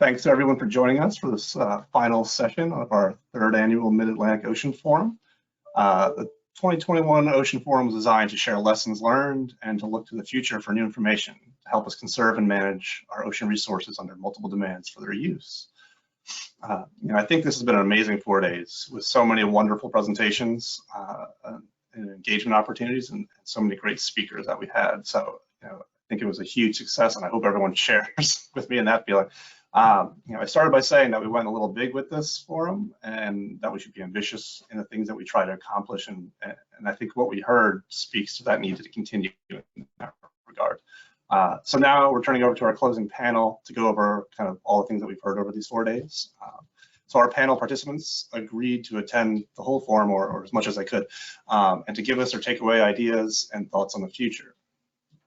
Thanks to everyone for joining us for this final session of our third annual Mid-Atlantic Ocean Forum. The 2021 Ocean Forum was designed to share lessons learned and to look to the future for new information to help us conserve and manage our ocean resources under multiple demands for their use. I think this has been an amazing 4 days with so many wonderful presentations and engagement opportunities and so many great speakers that we had. So, I think it was a huge success, and I hope everyone shares with me in that feeling. I started by saying that we went a little big with this forum and that we should be ambitious in the things that we try to accomplish. And I think what we heard speaks to that need to continue in that regard. So now we're turning over to our closing panel to go over kind of all the things that we've heard over these 4 days. So our panel participants agreed to attend the whole forum or as much as they could and to give us their takeaway ideas and thoughts on the future.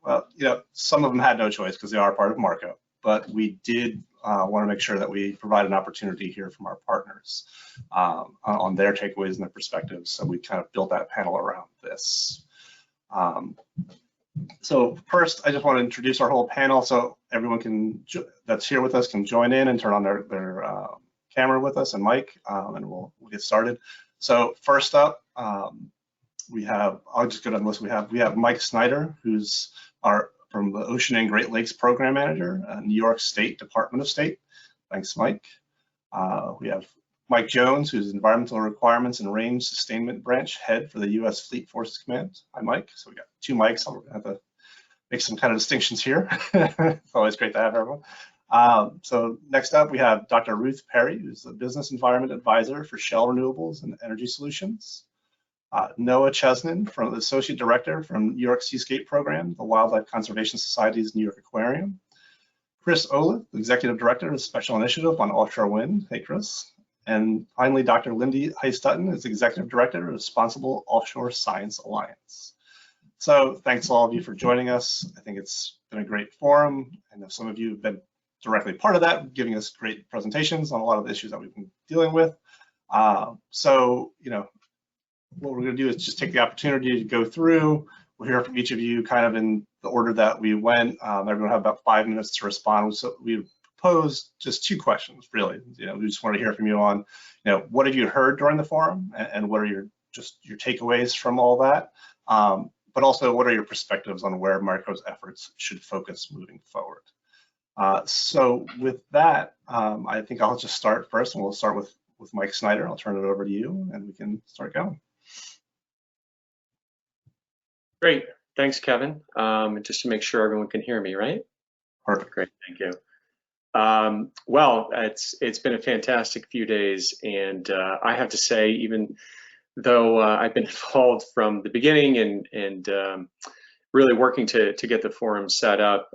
Well, some of them had no choice because they are part of Marco, but we did want to make sure that we provide an opportunity here from our partners on their takeaways and their perspectives. So we kind of built that panel around this. So first, I just want to introduce our whole panel so everyone that's here with us can join in and turn on their camera with us and mic, and we'll get started. So first up, we have, I'll just go down the list. We have Mike Snyder, who's from the Ocean and Great Lakes Program Manager, New York State Department of State. Thanks, Mike. We have Mike Jones, who's Environmental Requirements and Range Sustainment Branch Head for the U.S. Fleet Forces Command. Hi, Mike. So we got 2 mics. I'm gonna have to make some kind of distinctions here. It's always great to have everyone. So next up, we have Dr. Ruth Perry, who's the Business Environment Advisor for Shell Renewables and Energy Solutions. Noah Chesnin, from the Associate Director from New York Seascape Program, the Wildlife Conservation Society's New York Aquarium. Chris Olive, Executive Director of Special Initiative on Offshore Wind. Hey, Chris. And finally, Dr. Lindy Heist-Dutton is Executive Director of Responsible Offshore Science Alliance. So thanks all of you for joining us. I think it's been a great forum. I know some of you have been directly part of that, giving us great presentations on a lot of the issues that we've been dealing with. What we're going to do is just take the opportunity to go through. We'll hear from each of you kind of in the order that we went. Everyone will have about 5 minutes to respond. So we posed just 2 questions, really. We just want to hear from you on, what have you heard during the forum, and what are your takeaways from all that? But also, what are your perspectives on where Marco's efforts should focus moving forward? So with that, I think I'll just start first, and we'll start with Mike Snyder. I'll turn it over to you, and we can start going. Great, thanks, Kevin. Just to make sure everyone can hear me, right? Perfect. Great, thank you. Well, it's been a fantastic few days, and I have to say, even though I've been involved from the beginning and really working to get the forum set up,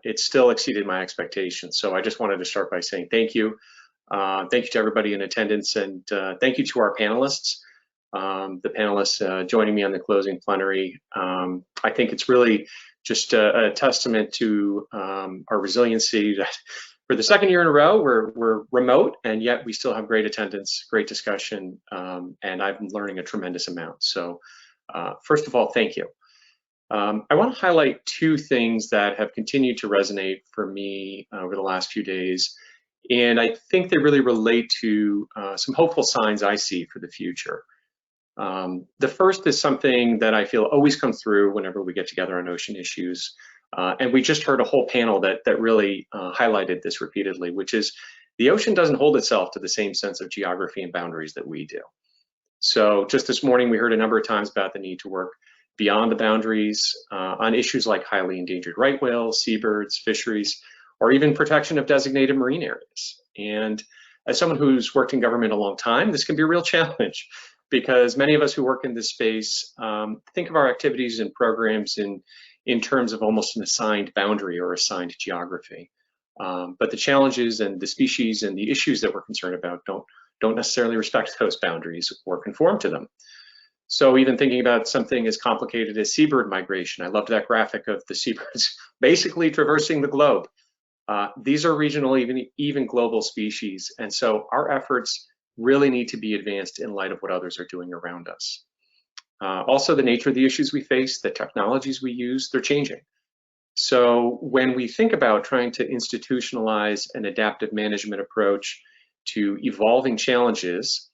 it still exceeded my expectations. So I just wanted to start by saying thank you. Thank you to everybody in attendance, and thank you to our panelists. The panelists joining me on the closing plenary. I think it's really just a testament to our resiliency that for the 2nd year in a row, we're remote, and yet we still have great attendance, great discussion, and I'm learning a tremendous amount. So first of all, thank you. I want to highlight 2 things that have continued to resonate for me over the last few days, and I think they really relate to some hopeful signs I see for the future. The first is something that I feel always comes through whenever we get together on ocean issues, and we just heard a whole panel that really highlighted this repeatedly, which is the ocean doesn't hold itself to the same sense of geography and boundaries that we do. So just this morning, we heard a number of times about the need to work beyond the boundaries on issues like highly endangered right whales, seabirds, fisheries, or even protection of designated marine areas. And as someone who's worked in government a long time, this can be a real challenge, because many of us who work in this space think of our activities and programs in terms of almost an assigned boundary or assigned geography. But the challenges and the species and the issues that we're concerned about don't necessarily respect those boundaries or conform to them. So even thinking about something as complicated as seabird migration, I loved that graphic of the seabirds basically traversing the globe. These are regional, even global species, and so our efforts really need to be advanced in light of what others are doing around us. Also, the nature of the issues we face, the technologies we use, they're changing. So when we think about trying to institutionalize an adaptive management approach to evolving challenges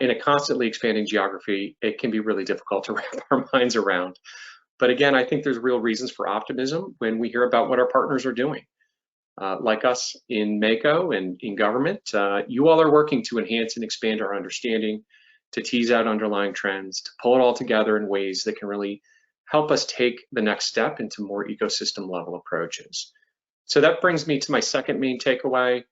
in a constantly expanding geography, it can be really difficult to wrap our minds around. But again, I think there's real reasons for optimism when we hear about what our partners are doing. Like us in MACO and in government, you all are working to enhance and expand our understanding, to tease out underlying trends, to pull it all together in ways that can really help us take the next step into more ecosystem level approaches. So that brings me to my second main takeaway,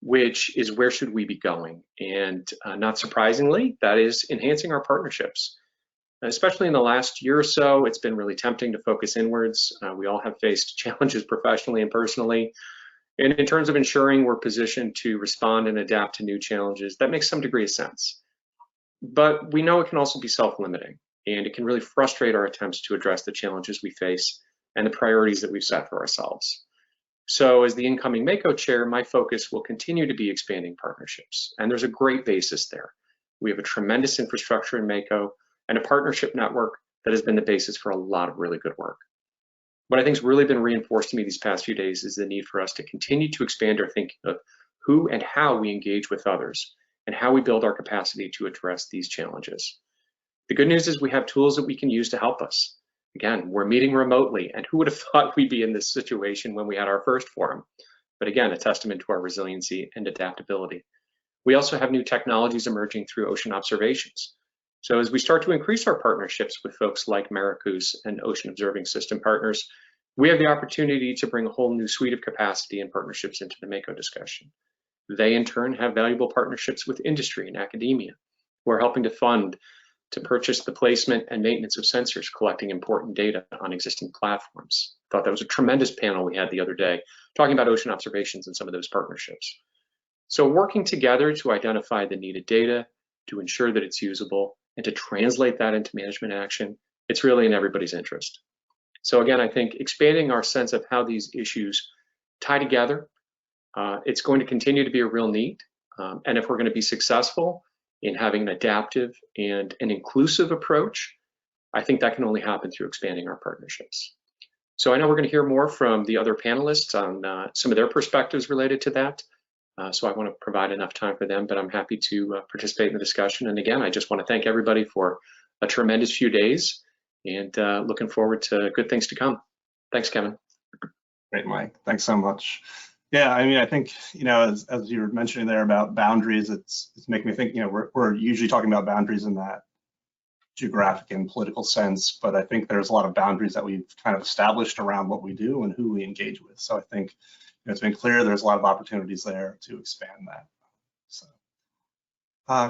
which is where should we be going? And not surprisingly, that is enhancing our partnerships. Especially in the last year or so, it's been really tempting to focus inwards. We all have faced challenges professionally and personally. And in terms of ensuring we're positioned to respond and adapt to new challenges, that makes some degree of sense. But we know it can also be self-limiting, and it can really frustrate our attempts to address the challenges we face and the priorities that we've set for ourselves. So as the incoming MACO chair, my focus will continue to be expanding partnerships. And there's a great basis there. We have a tremendous infrastructure in MACO and a partnership network that has been the basis for a lot of really good work. What I think has really been reinforced to me these past few days is the need for us to continue to expand our thinking of who and how we engage with others and how we build our capacity to address these challenges. The good news is we have tools that we can use to help us. Again, we're meeting remotely, and who would have thought we'd be in this situation when we had our first forum? But again, a testament to our resiliency and adaptability. We also have new technologies emerging through ocean observations. So as we start to increase our partnerships with folks like Maricus and Ocean Observing System partners, we have the opportunity to bring a whole new suite of capacity and partnerships into the MACO discussion. They in turn have valuable partnerships with industry and academia, who are helping to fund to purchase the placement and maintenance of sensors collecting important data on existing platforms. I thought that was a tremendous panel we had the other day, talking about ocean observations and some of those partnerships. So working together to identify the needed data, to ensure that it's usable, and to translate that into management action, it's really in everybody's interest. So again, I think expanding our sense of how these issues tie together, it's going to continue to be a real need. And if we're going to be successful in having an adaptive and an inclusive approach, I think that can only happen through expanding our partnerships. So I know we're going to hear more from the other panelists on some of their perspectives related to that. So I want to provide enough time for them, but I'm happy to participate in the discussion. And again, I just want to thank everybody for a tremendous few days and looking forward to good things to come. Thanks, Kevin. Great, Mike. Thanks so much. Yeah, I mean, I think, as you were mentioning there about boundaries, it's making me think, we're usually talking about boundaries in that geographic and political sense, but I think there's a lot of boundaries that we've kind of established around what we do and who we engage with. So I think it's been clear there's a lot of opportunities there to expand that. So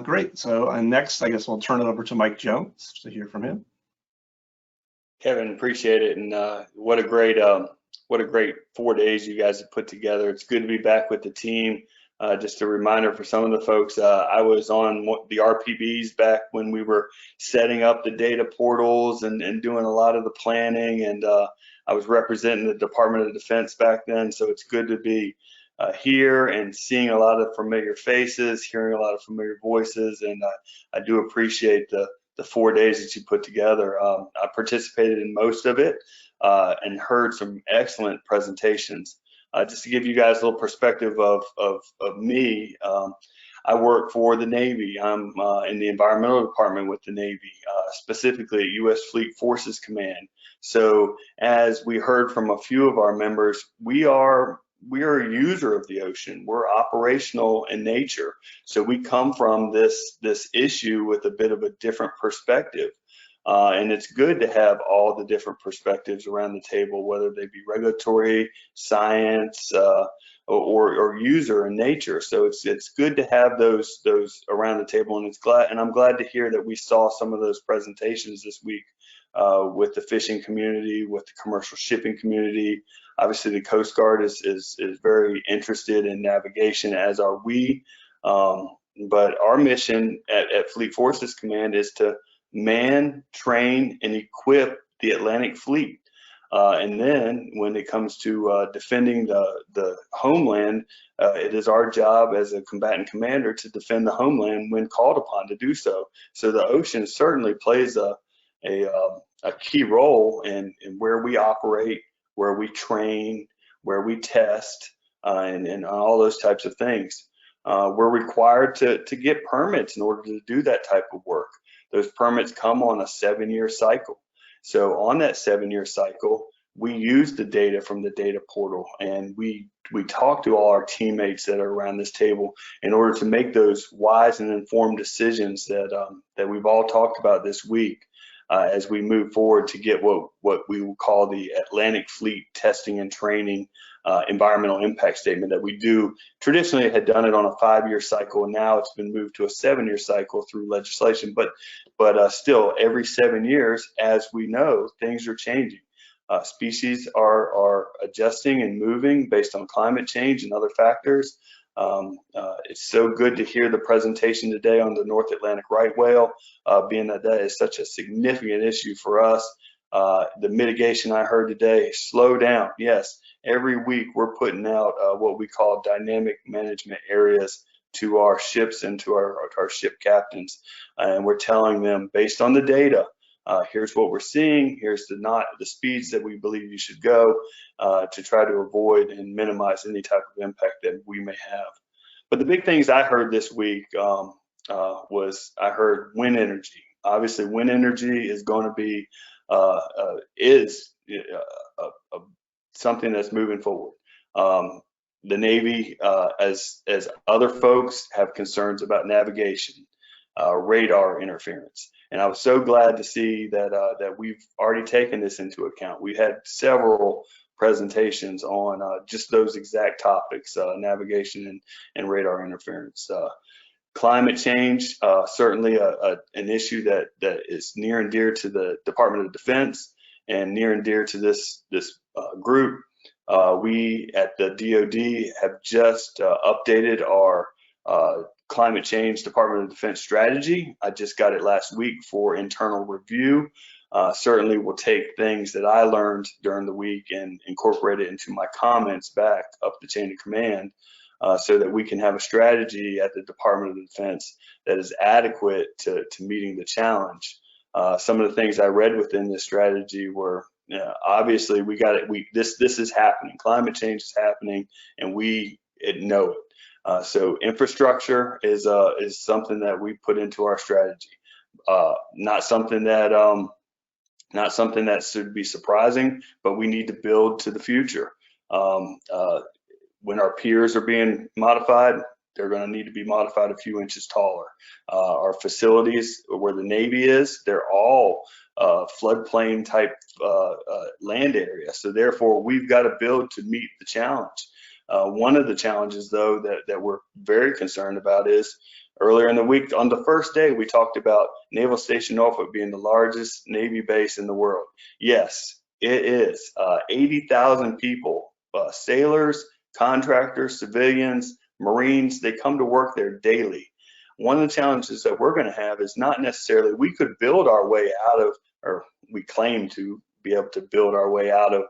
great. So next, I guess we'll turn it over to Mike Jones to hear from him. Kevin, appreciate it, and what a great 4 days you guys have put together. It's good to be back with the team. Just a reminder for some of the folks, I was on the RPBs back when we were setting up the data portals and doing a lot of the planning, and I was representing the Department of Defense back then, so it's good to be here and seeing a lot of familiar faces, hearing a lot of familiar voices, and I do appreciate the 4 days that you put together. I participated in most of it and heard some excellent presentations. Just to give you guys a little perspective of me, I work for the Navy. I'm in the environmental department with the Navy, specifically at U.S. Fleet Forces Command. So as we heard from a few of our members, we are a user of the ocean. We're operational in nature. So we come from this issue with a bit of a different perspective. And it's good to have all the different perspectives around the table, whether they be regulatory, science, or user in nature. So it's good to have those around the table, and I'm glad to hear that we saw some of those presentations this week with the fishing community, with the commercial shipping community. Obviously, the Coast Guard is very interested in navigation, as are we. But our mission at Fleet Forces Command is to man, train, and equip the Atlantic Fleet. And then when it comes to defending the homeland, it is our job as a combatant commander to defend the homeland when called upon to do so. So the ocean certainly plays a key role in where we operate, where we train, where we test, and all those types of things. We're required to get permits in order to do that type of work. Those permits come on a 7-year cycle. So on that 7-year cycle, we use the data from the data portal, and we talk to all our teammates that are around this table in order to make those wise and informed decisions that we've all talked about this week as we move forward to get what we will call the Atlantic Fleet Testing and Training environmental impact statement that we do. Traditionally had done it on a 5-year cycle, and now it's been moved to a 7-year cycle through legislation. But still, every 7 years, as we know, things are changing. Species are adjusting and moving based on climate change and other factors. It's so good to hear the presentation today on the North Atlantic right whale, being that is such a significant issue for us. The mitigation I heard today, slow down. Yes, every week we're putting out what we call dynamic management areas to our ships and to our ship captains, and we're telling them based on the data, here's what we're seeing, here's the speeds that we believe you should go to try to avoid and minimize any type of impact that we may have. But the big things I heard this week was I heard wind energy. Obviously, wind energy is going to be something that's moving forward. The Navy, as other folks, have concerns about navigation, radar interference. And I was so glad to see that we've already taken this into account. We had several presentations on just those exact topics, navigation and radar interference. Climate change, certainly an issue that is near and dear to the Department of Defense and near and dear to this group. We at the DoD have just updated our climate change Department of Defense strategy. I just got it last week for internal review. Certainly will take things that I learned during the week and incorporate it into my comments back up the chain of command so that we can have a strategy at the Department of Defense that is adequate to meeting the challenge. Some of the things I read within this strategy were, obviously this is happening. Climate change is happening, and we know it. So infrastructure is something that we put into our strategy. Not something that should be surprising, but we need to build to the future. When our piers are being modified, they're going to need to be modified a few inches taller. Our facilities where the Navy is, they're all floodplain type land area. So therefore, we've got to build to meet the challenge. One of the challenges, though, that we're very concerned about is earlier in the week, on the first day, we talked about Naval Station Norfolk being the largest Navy base in the world. Yes, it is. 80,000 people, sailors, contractors, civilians, Marines, they come to work there daily. One of the challenges that we're going to have is not necessarily we could build our way out of, or we claim to be able to build our way out of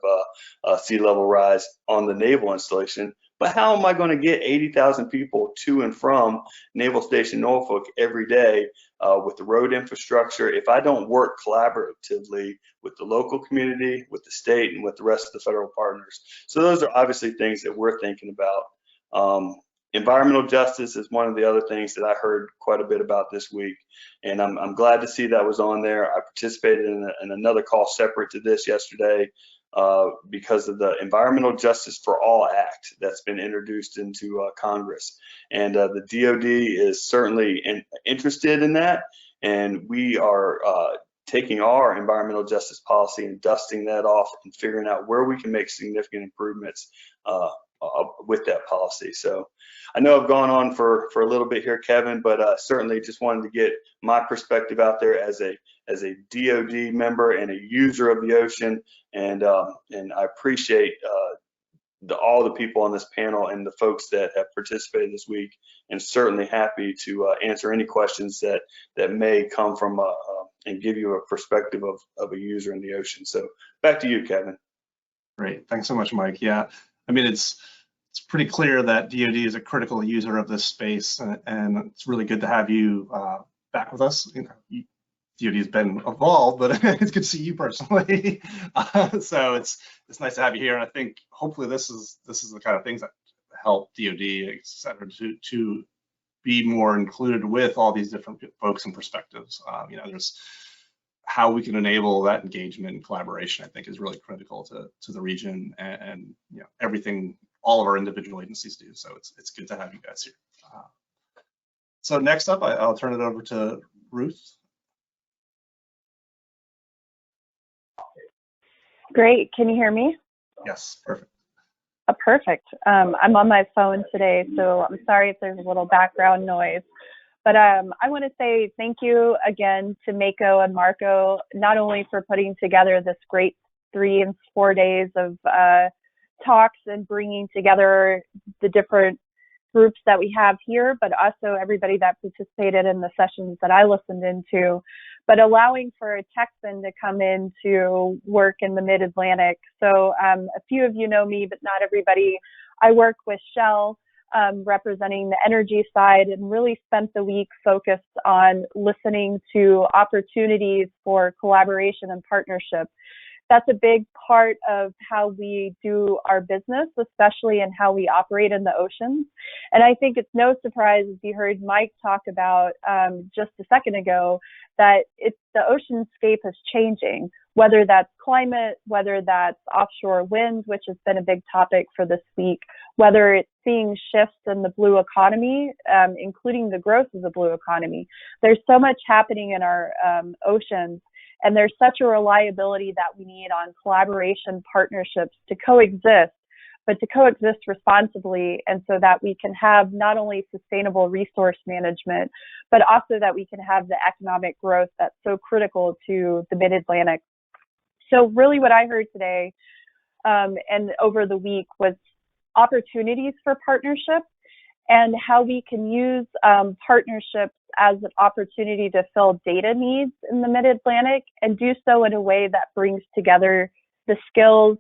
sea level rise on the naval installation, but how am I going to get 80,000 people to and from Naval Station Norfolk every day with the road infrastructure if I don't work collaboratively with the local community, with the state, and with the rest of the federal partners? So those are obviously things that we're thinking about. Environmental justice is one of the other things that I heard quite a bit about this week, and I'm glad to see that was on there. I participated in another call separate to this yesterday because of the Environmental Justice for All Act that's been introduced into Congress, and the DoD is certainly interested in that, and we are taking our environmental justice policy and dusting that off and figuring out where we can make significant improvements with that policy. So I know I've gone on for a little bit here, Kevin, but certainly just wanted to get my perspective out there as a DoD member and a user of the ocean, and I appreciate all the people on this panel and the folks that have participated this week, and certainly happy to answer any questions that may come from and give you a perspective of a user in the ocean. So back to you, Kevin. Great, thanks so much, Mike. Yeah, I mean, it's pretty clear that DoD is a critical user of this space, and it's really good to have you back with us. You know, DoD's been involved, but it's good to see you personally. So it's nice to have you here, and I think hopefully this is the kind of things that help DoD, et cetera, to be more included with all these different folks and perspectives. You know, there's how we can enable that engagement and collaboration, I think, is really critical to the region and you know, everything all of our individual agencies do. So it's good to have you guys here. So next up, I'll turn it over to Ruth. Great. Can you hear me? Yes, perfect. Perfect. I'm on my phone today, so I'm sorry if there's a little background noise. But I want to say thank you again to Mako and Marco, not only for putting together this great 3 and 4 days of talks and bringing together the different groups that we have here, but also everybody that participated in the sessions that I listened into, but allowing for a Texan to come in to work in the Mid-Atlantic. So a few of you know me, but not everybody. I work with Shell, representing the energy side, and really spent the week focused on listening to opportunities for collaboration and partnership. That's a big part of how we do our business, especially in how we operate in the oceans. And I think it's no surprise, as you heard Mike talk about just a second ago, that the oceanscape is changing, whether that's climate, whether that's offshore wind, which has been a big topic for this week, whether it's seeing shifts in the blue economy, including the growth of the blue economy. There's so much happening in our oceans. And there's such a reliability that we need on collaboration partnerships to coexist, but to coexist responsibly, and so that we can have not only sustainable resource management, but also that we can have the economic growth that's so critical to the Mid-Atlantic. So really what I heard today and over the week was opportunities for partnership and how we can use partnerships as an opportunity to fill data needs in the Mid-Atlantic, and do so in a way that brings together the skills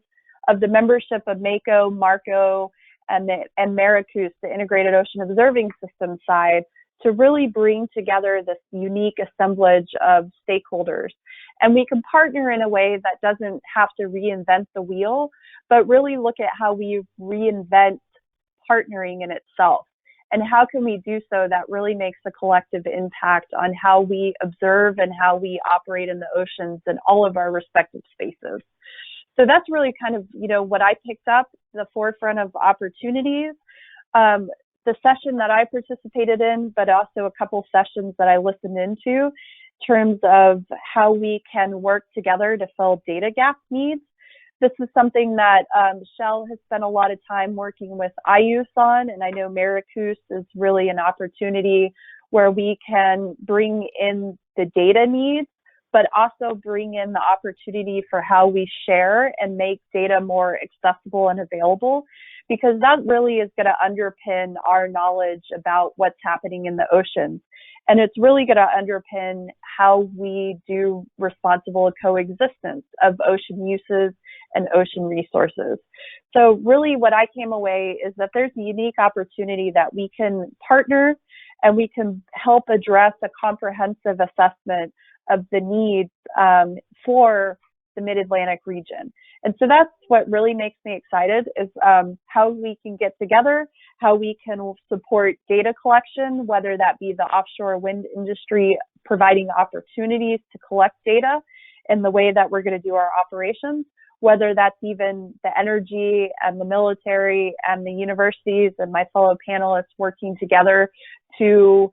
of the membership of Mako, Marco, and Maracus, the Integrated Ocean Observing System side, to really bring together this unique assemblage of stakeholders. And we can partner in a way that doesn't have to reinvent the wheel, but really look at how we reinvent partnering in itself. And how can we do so that really makes a collective impact on how we observe and how we operate in the oceans in all of our respective spaces. So that's really kind of, you know, what I picked up, the forefront of opportunities. The session that I participated in, but also a couple sessions that I listened into, in terms of how we can work together to fill data gap needs. This is something that Shell has spent a lot of time working with IUS on, and I know Maracus is really an opportunity where we can bring in the data needs, but also bring in the opportunity for how we share and make data more accessible and available, because that really is going to underpin our knowledge about what's happening in the oceans. And it's really going to underpin how we do responsible coexistence of ocean uses and ocean resources. So really what I came away is that there's a unique opportunity that we can partner and we can help address a comprehensive assessment of the needs for the Mid-Atlantic region. And so that's what really makes me excited, is how we can get together, how we can support data collection, whether that be the offshore wind industry providing opportunities to collect data in the way that we're going to do our operations, whether that's even the energy and the military and the universities and my fellow panelists working together to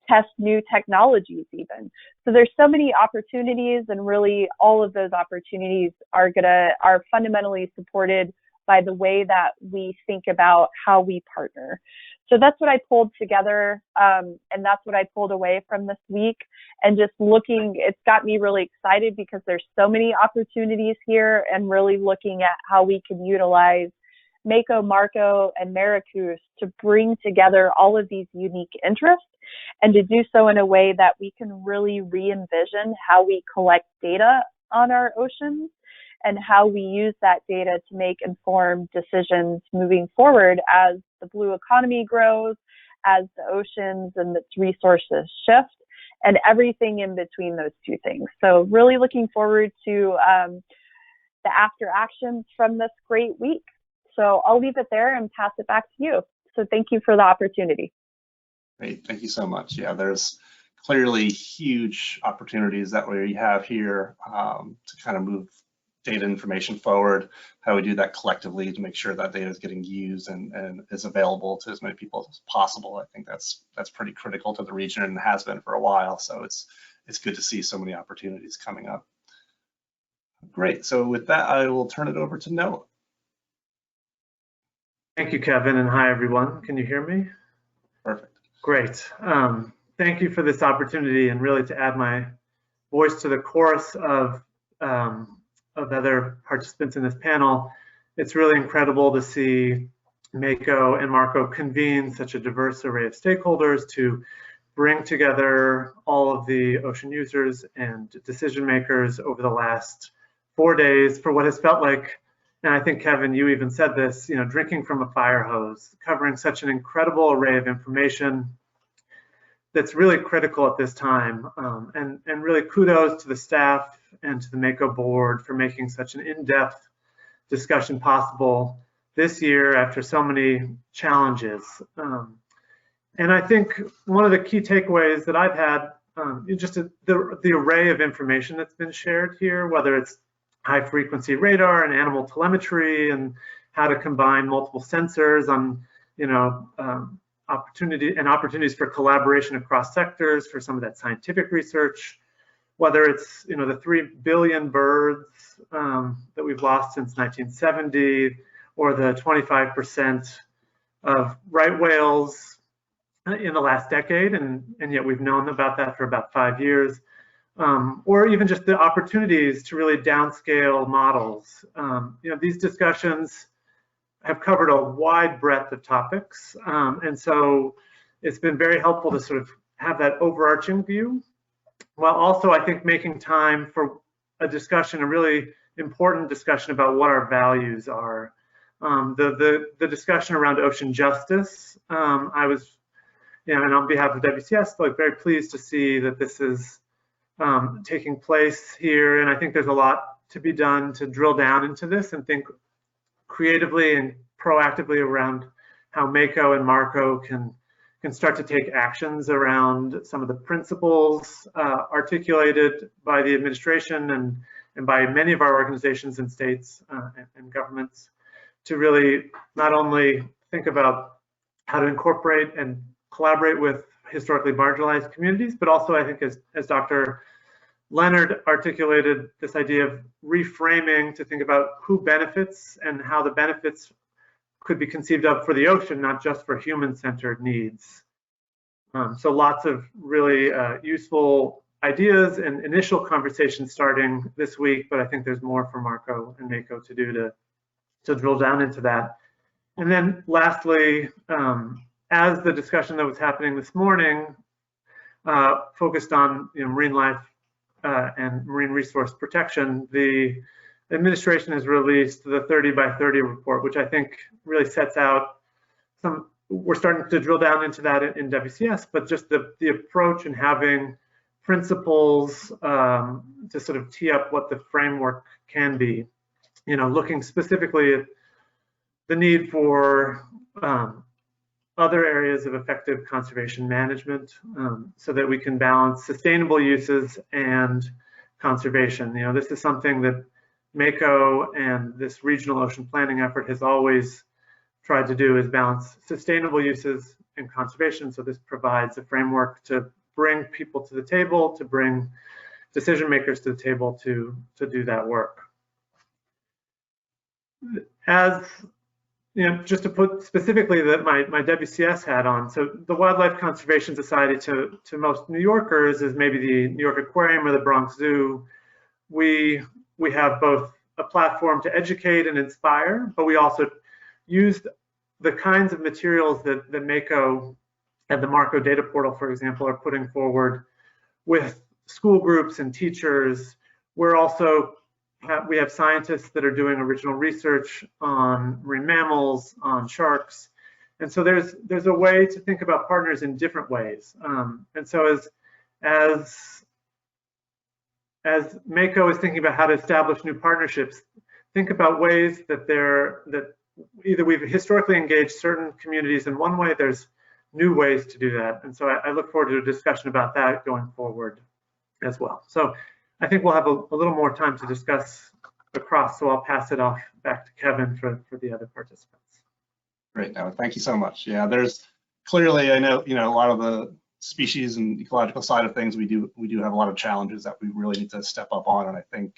test new technologies even. So there's so many opportunities, and really all of those opportunities are fundamentally supported by the way that we think about how we partner. So that's what I pulled together, and that's what I pulled away from this week. And just looking, it's got me really excited because there's so many opportunities here, and really looking at how we can utilize Mako, Marco, and Maracus to bring together all of these unique interests, and to do so in a way that we can really re-envision how we collect data on our oceans and how we use that data to make informed decisions moving forward as the blue economy grows, as the oceans and its resources shift, and everything in between those two things. So really looking forward to the after actions from this great week. So I'll leave it there and pass it back to you. So thank you for the opportunity. Great, thank you so much. Yeah, there's clearly huge opportunities that we have here to kind of move data information forward, how we do that collectively to make sure that data is getting used and is available to as many people as possible. I think that's pretty critical to the region and has been for a while. So it's good to see so many opportunities coming up. Great, so with that, I will turn it over to Noah. Thank you, Kevin, and hi, everyone. Can you hear me? Perfect. Great. Thank you for this opportunity and really to add my voice to the chorus of other participants in this panel. It's really incredible to see Mako and Marco convene such a diverse array of stakeholders to bring together all of the ocean users and decision makers over the last 4 days for what has felt like, and I think, Kevin, you even said this, drinking from a fire hose, covering such an incredible array of information that's really critical at this time. And really kudos to the staff and to the Mako board for making such an in-depth discussion possible this year after so many challenges. And I think one of the key takeaways that I've had, just the array of information that's been shared here, whether it's high frequency radar and animal telemetry and how to combine multiple sensors on, opportunities for collaboration across sectors for some of that scientific research, whether it's, the 3 billion birds that we've lost since 1970, or the 25% of right whales in the last decade, and yet we've known about that for about 5 years. Or even just the opportunities to really downscale models. These discussions have covered a wide breadth of topics, and so it's been very helpful to sort of have that overarching view, while also, I think, making time for a discussion, a really important discussion about what our values are. The discussion around ocean justice, I was, and on behalf of WCS, very pleased to see that this is taking place here, and I think there's a lot to be done to drill down into this and think creatively and proactively around how Mako and Marco can start to take actions around some of the principles articulated by the administration and by many of our organizations and states and governments to really not only think about how to incorporate and collaborate with historically marginalized communities, but also, I think, as Dr. Leonard articulated, this idea of reframing to think about who benefits and how the benefits could be conceived of for the ocean, not just for human-centered needs. So lots of really useful ideas and initial conversations starting this week, but I think there's more for Marco and Mako to do to drill down into that. And then lastly, as the discussion that was happening this morning focused on marine life and marine resource protection, the administration has released the 30 by 30 report, which I think really sets out some, we're starting to drill down into that in WCS, but just the approach and having principles to sort of tee up what the framework can be, looking specifically at the need for other areas of effective conservation management so that we can balance sustainable uses and conservation. This is something that Mako and this regional ocean planning effort has always tried to do, is balance sustainable uses and conservation. So this provides a framework to bring people to the table, to bring decision makers to the table to do that work. As just to put specifically that my WCS hat on, so the Wildlife Conservation Society to most New Yorkers is maybe the New York Aquarium or the Bronx Zoo. We have both a platform to educate and inspire, but we also use the kinds of materials that Mako and the Marco data portal, for example, are putting forward with school groups and teachers. We're also we have scientists that are doing original research on marine mammals, on sharks. And so there's a way to think about partners in different ways. And so as Mako is thinking about how to establish new partnerships, think about ways that either we've historically engaged certain communities in one way, there's new ways to do that. And so I look forward to a discussion about that going forward as well. So I think we'll have a little more time to discuss across, so I'll pass it off back to Kevin for the other participants. Great, no, thank you so much. Yeah, there's clearly, I know, a lot of the species and ecological side of things, we do have a lot of challenges that we really need to step up on, and I think,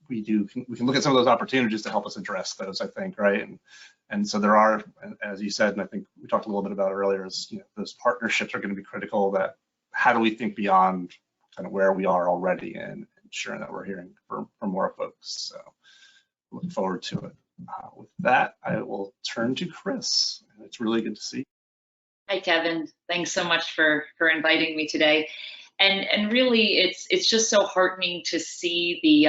we can look at some of those opportunities to help us address those, I think, right? And so there are, as you said, and I think we talked a little bit about earlier, is those partnerships are going to be critical. That how do we think beyond kind of where we are already and ensuring that we're hearing from more folks. So look forward to it. With that, I will turn to Chris. And it's really good to see you. Hi, Kevin. Thanks so much for inviting me today. And really, it's just so heartening to see the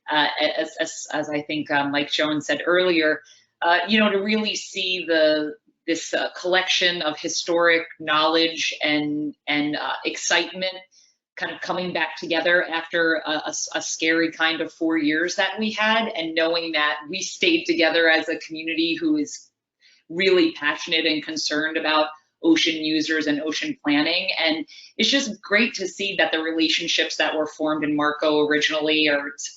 as I think Mike Jones said earlier, to really see this collection of historic knowledge and excitement kind of coming back together after a scary kind of 4 years that we had, and knowing that we stayed together as a community who is really passionate and concerned about ocean users and ocean planning. And it's just great to see that the relationships that were formed in Marco originally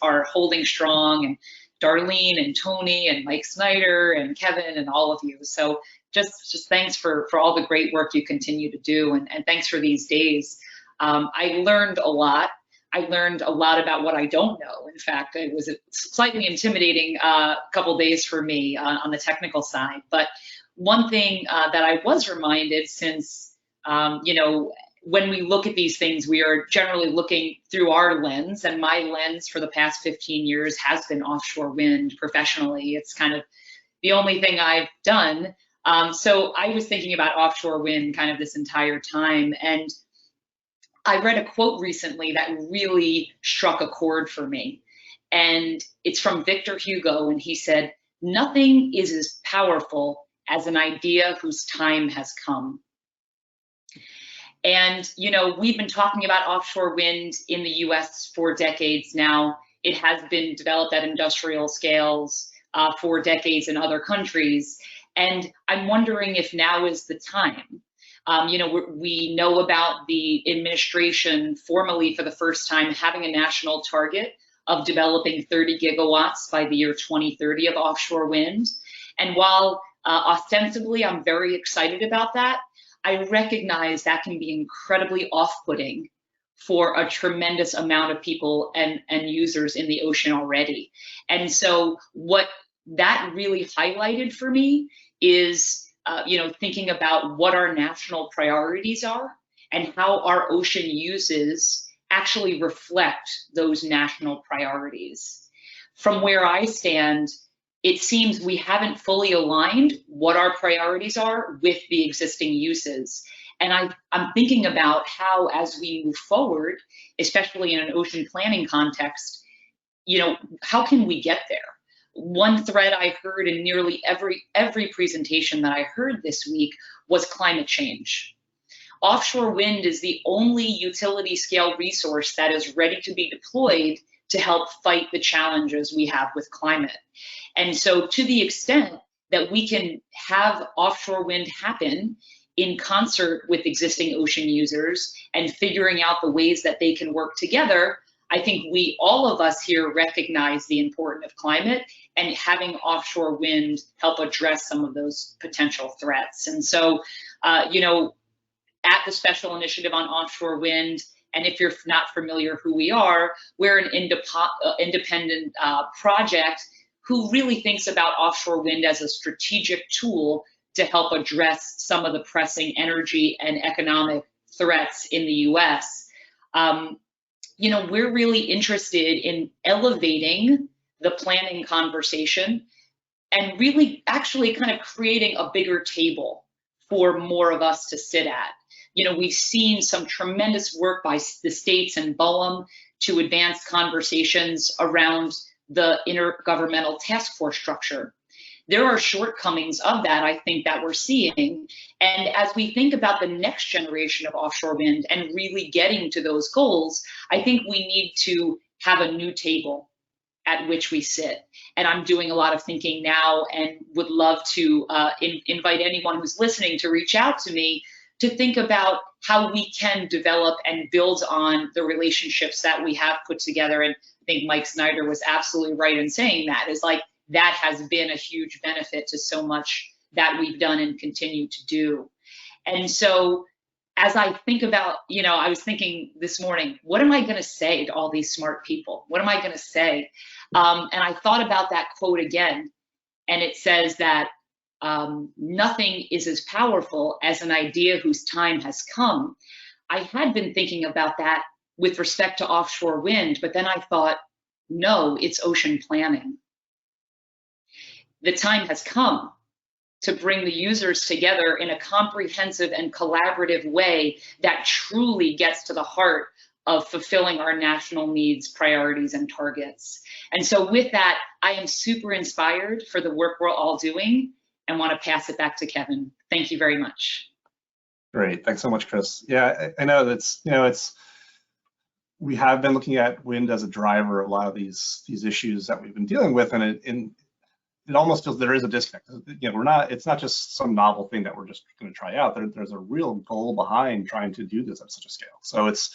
are holding strong, and Darlene and Tony and Mike Snyder and Kevin and all of you. So just thanks for all the great work you continue to do, and thanks for these days. I learned a lot. I learned a lot about what I don't know. In fact, it was a slightly intimidating couple days for me on the technical side. But one thing that I was reminded, since, when we look at these things, we are generally looking through our lens, and my lens for the past 15 years has been offshore wind professionally. It's kind of the only thing I've done. So I was thinking about offshore wind kind of this entire time. And I read a quote recently that really struck a chord for me. And it's from Victor Hugo, and he said, "Nothing is as powerful as an idea whose time has come." And, we've been talking about offshore wind in the US for decades now. It has been developed at industrial scales for decades in other countries. And I'm wondering if now is the time. We know about the administration formally for the first time having a national target of developing 30 gigawatts by the year 2030 of offshore wind. And while ostensibly I'm very excited about that, I recognize that can be incredibly off-putting for a tremendous amount of people and users in the ocean already. And so what that really highlighted for me is thinking about what our national priorities are and how our ocean uses actually reflect those national priorities. From where I stand, it seems we haven't fully aligned what our priorities are with the existing uses. And I'm thinking about how, as we move forward, especially in an ocean planning context, how can we get there? One thread I heard in nearly every presentation that I heard this week was climate change. Offshore wind is the only utility scale resource that is ready to be deployed to help fight the challenges we have with climate. And so to the extent that we can have offshore wind happen in concert with existing ocean users and figuring out the ways that they can work together, I think all of us here recognize the importance of climate and having offshore wind help address some of those potential threats. And so, at the Special Initiative on Offshore Wind, and if you're not familiar who we are, we're an independent project who really thinks about offshore wind as a strategic tool to help address some of the pressing energy and economic threats in the US. We're really interested in elevating the planning conversation and really actually kind of creating a bigger table for more of us to sit at. We've seen some tremendous work by the states and BOEM to advance conversations around the intergovernmental task force structure. there are shortcomings of that, I think, that we're seeing. And as we think about the next generation of offshore wind and really getting to those goals, I think we need to have a new table at which we sit. And I'm doing a lot of thinking now and would love to invite anyone who's listening to reach out to me to think about how we can develop and build on the relationships that we have put together. And I think Mike Snyder was absolutely right in saying that, is like, that has been a huge benefit to so much that we've done and continue to do. And so as I think about, I was thinking this morning, what am I going to say to all these smart people? What am I going to say? And I thought about that quote again, and it says that nothing is as powerful as an idea whose time has come. I had been thinking about that with respect to offshore wind, but then I thought, no, it's ocean planning. The time has come to bring the users together in a comprehensive and collaborative way that truly gets to the heart of fulfilling our national needs, priorities, and targets. And so with that, I am super inspired for the work we're all doing and want to pass it back to Kevin. Thank you very much. Great, thanks so much, Chris. Yeah, I know that's, we have been looking at wind as a driver of a lot of these issues that we've been dealing with, and it almost feels there is a disconnect. It's not just some novel thing that we're just going to try out. There's a real goal behind trying to do this at such a scale. So it's,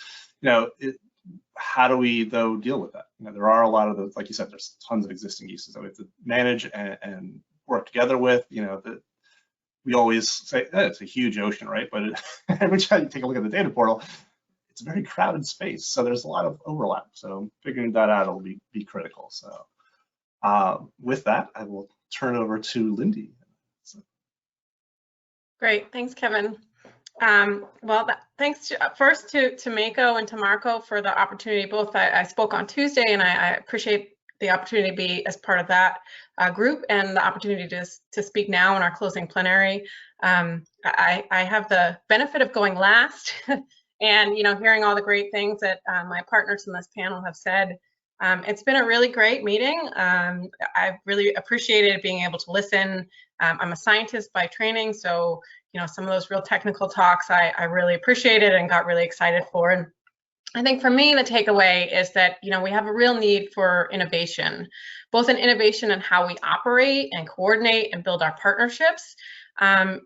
how do we though deal with that? There are a lot of those, like you said, there's tons of existing uses that we have to manage and work together with. We always say it's a huge ocean, right? But every time you take a look at the data portal, it's a very crowded space. So there's a lot of overlap. So figuring that out will be critical. So. With that, I will turn over to Lindy. Great, thanks, Kevin. Thanks first to Mako and to Marco for the opportunity. Both I spoke on Tuesday, and I appreciate the opportunity to be as part of that group and the opportunity to speak now in our closing plenary. I have the benefit of going last and hearing all the great things that my partners in this panel have said. It's been a really great meeting. I've really appreciated being able to listen. I'm a scientist by training, so some of those real technical talks I really appreciated and got really excited for. And I think for me, the takeaway is that we have a real need for innovation, both in innovation in how we operate and coordinate and build our partnerships,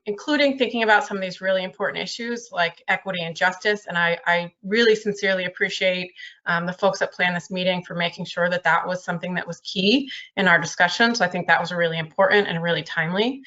including thinking about some of these really important issues like equity and justice. And I really sincerely appreciate the folks that planned this meeting for making sure that that was something that was key in our discussion. So I think that was really important and really timely.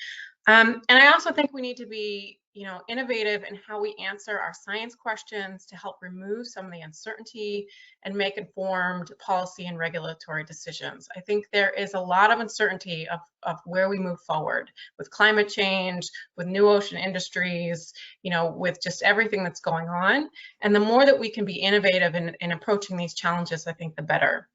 And I also think we need to be innovative in how we answer our science questions to help remove some of the uncertainty and make informed policy and regulatory decisions. I think there is a lot of uncertainty of where we move forward with climate change, with new ocean industries, with just everything that's going on. And the more that we can be innovative in approaching these challenges, I think the better.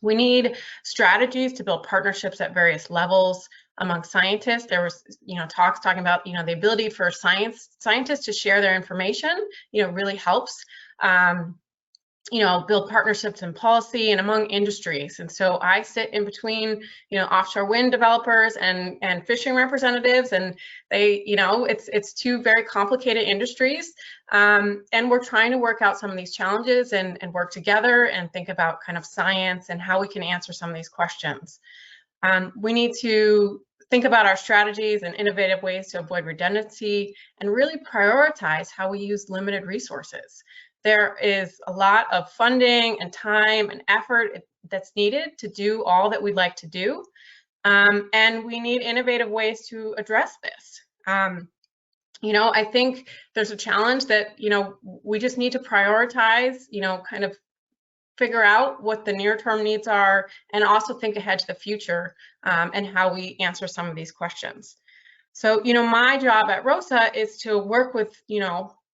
We need strategies to build partnerships at various levels among scientists. There was, talks talking about, the ability for scientists to share their information, really helps, build partnerships in policy and among industries. And so I sit in between, offshore wind developers and fishing representatives, and they, it's two very complicated industries. And we're trying to work out some of these challenges and work together and think about kind of science and how we can answer some of these questions. We need to think about our strategies and innovative ways to avoid redundancy and really prioritize how we use limited resources. There is a lot of funding and time and effort that's needed to do all that we'd like to do. And we need innovative ways to address this. I think there's a challenge that, we just need to prioritize, kind of figure out what the near-term needs are and also think ahead to the future and how we answer some of these questions. So, my job at ROSA is to work with,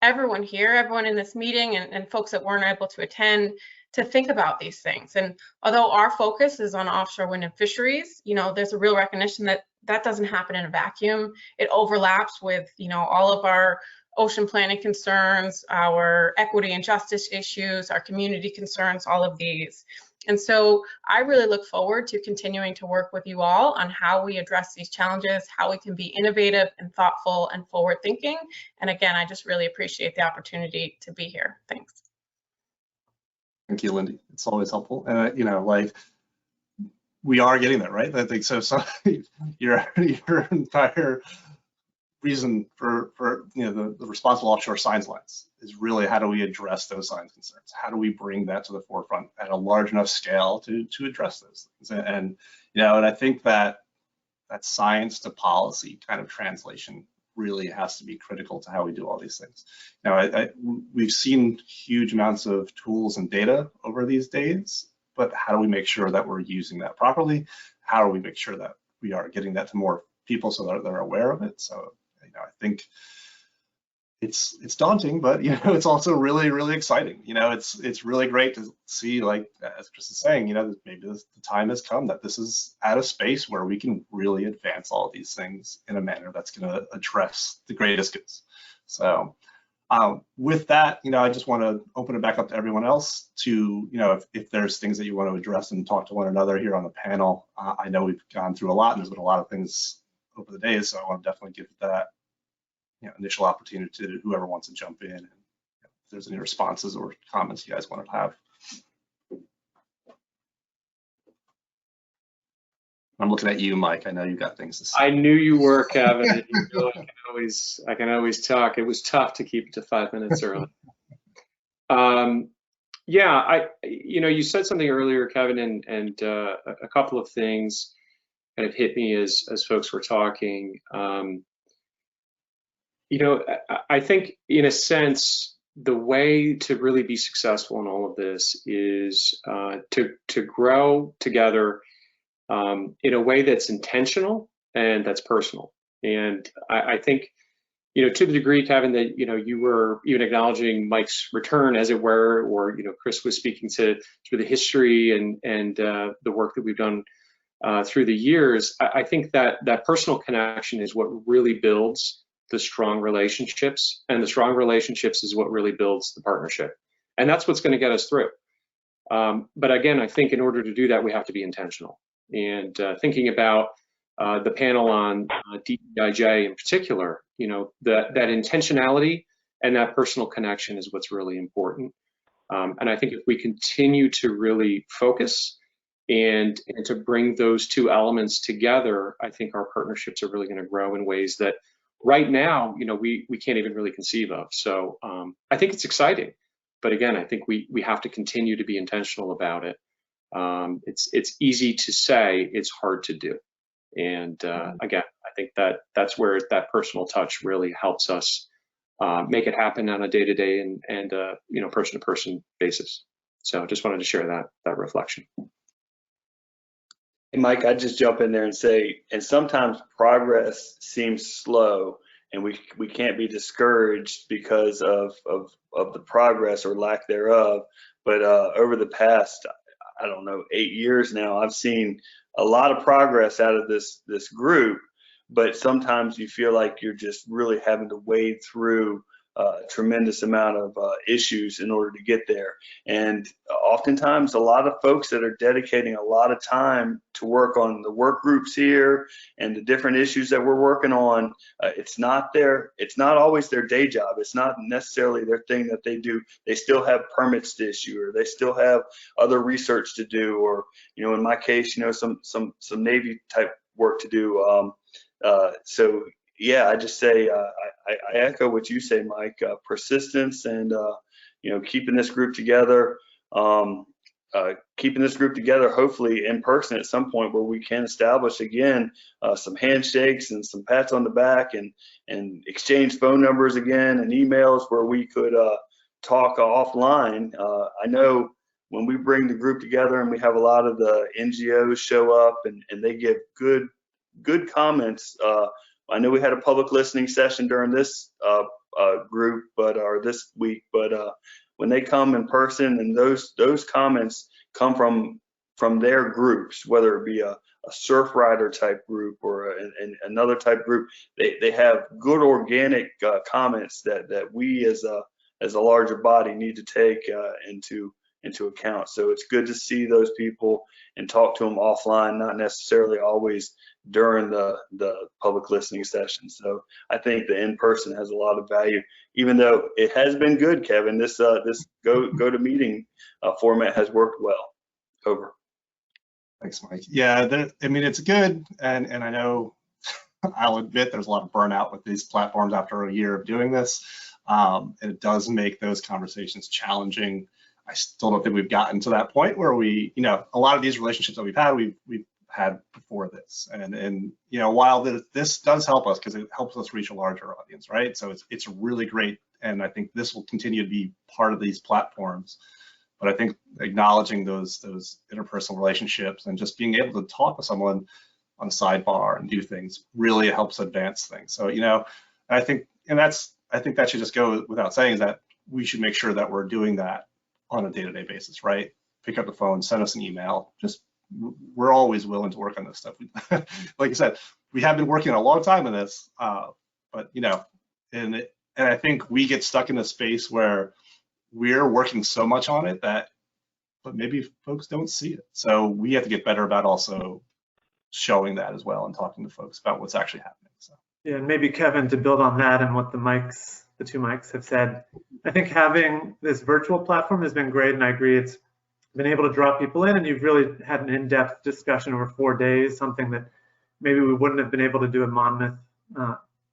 everyone here, everyone in this meeting and folks that weren't able to attend to think about these things. And although our focus is on offshore wind and fisheries, there's a real recognition that that doesn't happen in a vacuum. It overlaps with, all of our ocean planning concerns, our equity and justice issues, our community concerns, all of these. And so I really look forward to continuing to work with you all on how we address these challenges, how we can be innovative and thoughtful and forward thinking. And again, I just really appreciate the opportunity to be here. Thanks. Thank you, Lindy. It's always helpful. And, you know, like, we are getting there, right? I think so. So your entire reason for you know, the responsible offshore science lines is really how do we address those science concerns? How do we bring that to the forefront at a large enough scale to address those things? And you know, and I think that science to policy kind of translation really has to be critical to how we do all these things. Now, we've seen huge amounts of tools and data over these days, but how do we make sure that we're using that properly? How do we make sure that we are getting that to more people so that they're aware of it? So, you know, I think it's daunting, but you know, it's also really, really exciting. You know, it's really great to see, like as Chris is saying, you know, maybe the time has come that this is at a space where we can really advance all of these things in a manner that's going to address the greatest goods. So with that, you know, I just want to open it back up to everyone else to, you know, if there's things that you want to address and talk to one another here on the panel. I know we've gone through a lot and there's been a lot of things over the days, so I want to definitely give that, you know, initial opportunity to whoever wants to jump in, and if there's any responses or comments you guys want to have. I'm looking at you, Mike. I know you got things to say. I knew you were, Kevin. And you know, I can always talk. It was tough to keep it to 5 minutes early. Yeah, you know, you said something earlier, Kevin, and a couple of things kind of hit me as folks were talking. You know, I think in a sense, the way to really be successful in all of this is to grow together in a way that's intentional and that's personal. And I think, you know, to the degree, Kevin, that, you know, you were even acknowledging Mike's return, as it were, or, you know, Chris was speaking to the history and the work that we've done through the years. I think that personal connection is what really builds the strong relationships, and the strong relationships is what really builds the partnership. And that's what's going to get us through. But again, I think in order to do that, we have to be intentional. And thinking about the panel on DEIJ in particular, you know, that intentionality and that personal connection is what's really important. And I think if we continue to really focus and to bring those two elements together, I think our partnerships are really going to grow in ways that right now, you know, we can't even really conceive of. So I think it's exciting, but again, I think we have to continue to be intentional about it. It's easy to say, it's hard to do. And again, I think that's where that personal touch really helps us make it happen on a day-to-day and you know, person-to-person basis. So just wanted to share that reflection. Hey, Mike, I'd just jump in there and say, and sometimes progress seems slow, and we can't be discouraged because of the progress or lack thereof. But over the past, I don't know, 8 years now, I've seen a lot of progress out of this group. But sometimes you feel like you're just really having to wade through a tremendous amount of issues in order to get there. And oftentimes a lot of folks that are dedicating a lot of time to work on the work groups here and the different issues that we're working on, it's not always their day job. It's not necessarily their thing that they do. They still have permits to issue, or they still have other research to do, or, you know, in my case, you know, some Navy type work to do. So yeah, I just say, I echo what you say, Mike, persistence and, you know, keeping this group together, hopefully in person at some point where we can establish again some handshakes and some pats on the back and exchange phone numbers again and emails where we could talk offline. I know when we bring the group together and we have a lot of the NGOs show up and they give good comments. I know we had a public listening session during this group, or this week, but when they come in person and those comments come from their groups, whether it be a surf rider type group or another type group, they have good organic comments that we as a larger body need to take and to into account. So it's good to see those people and talk to them offline, not necessarily always during the public listening session. So I think the in-person has a lot of value, even though it has been good, Kevin. This go to meeting format has worked well. Over. Thanks, Mike. Yeah, I mean, it's good, and I know I'll admit there's a lot of burnout with these platforms after a year of doing this. And it does make those conversations challenging. I still don't think we've gotten to that point where we, a lot of these relationships that we've had before this, and while this does help us because it helps us reach a larger audience, right? So it's really great, and I think this will continue to be part of these platforms. But I think acknowledging those interpersonal relationships and just being able to talk with someone on a sidebar and do things really helps advance things. So I think that should just go without saying, is that we should make sure that we're doing that on a day-to-day basis, right? Pick up the phone, send us an email. We're always willing to work on this stuff. Like I said, we have been working a long time on this, but and I think we get stuck in a space where we're working so much on it but maybe folks don't see it. So we have to get better about also showing that as well and talking to folks about what's actually happening. So. Yeah, and maybe Kevin, to build on that and what the two mics have said, I think having this virtual platform has been great, and I agree it's been able to draw people in, and you've really had an in-depth discussion over 4 days, something that maybe we wouldn't have been able to do in Monmouth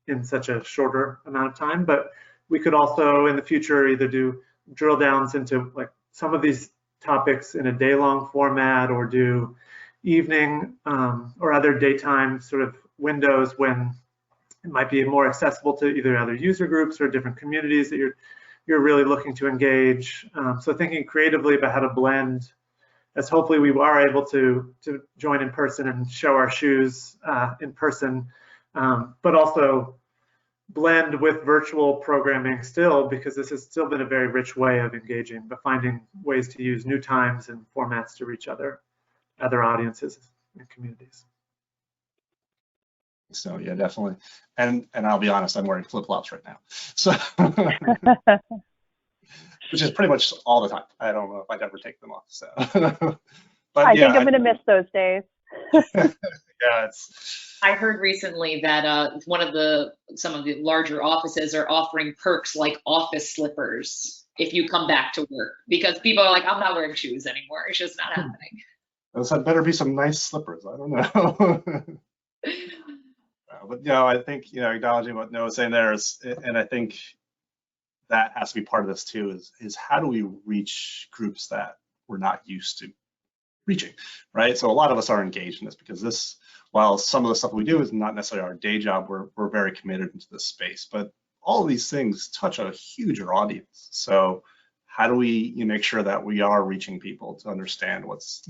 in such a shorter amount of time. But we could also in the future either do drill downs into like some of these topics in a day-long format, or do evening or other daytime sort of windows when it might be more accessible to either other user groups or different communities that you're really looking to engage. So thinking creatively about how to blend, as hopefully we are able to join in person and show our shoes in person, but also blend with virtual programming still, because this has still been a very rich way of engaging, but finding ways to use new times and formats to reach other audiences and communities. So yeah, definitely. And I'll be honest, I'm wearing flip-flops right now. So which is pretty much all the time. I don't know if I'd ever take them off. So but I think I'm gonna miss those days. Yeah, I heard recently that some of the larger offices are offering perks like office slippers if you come back to work, because people are like, I'm not wearing shoes anymore. It's just not happening. Those had better be some nice slippers. I don't know. But I think acknowledging what Noah's saying there is, and I think that has to be part of this too, is how do we reach groups that we're not used to reaching, right? So a lot of us are engaged in this because while some of the stuff we do is not necessarily our day job, we're very committed into this space, but all of these things touch a huger audience. So how do we make sure that we are reaching people to understand what's,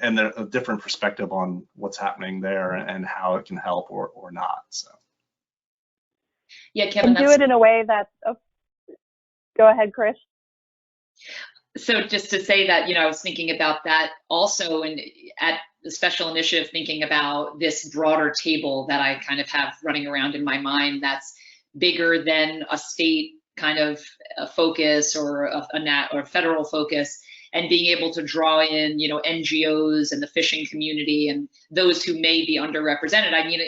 and a different perspective on what's happening there and how it can help or not. So yeah, Kevin, and do it in a way that, go ahead, Chris. So just to say that, I was thinking about that also, and at the special initiative, thinking about this broader table that I kind of have running around in my mind that's bigger than a state kind of a focus or a federal focus, and being able to draw in, NGOs and the fishing community and those who may be underrepresented. I mean,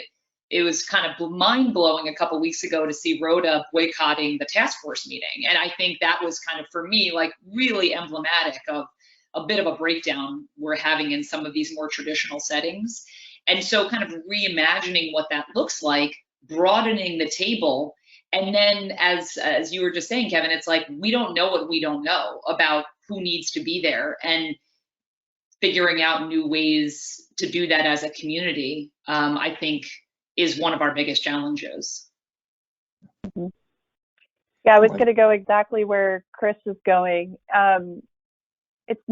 it was kind of mind-blowing a couple weeks ago to see Rhoda boycotting the task force meeting. And I think that was kind of, for me, like really emblematic of a bit of a breakdown we're having in some of these more traditional settings. And so kind of reimagining what that looks like, broadening the table. And then as you were just saying, Kevin, it's like, we don't know what we don't know about who needs to be there, and figuring out new ways to do that as a community, I think is one of our biggest challenges. Mm-hmm. Yeah, I was going to go exactly where Chris is going. It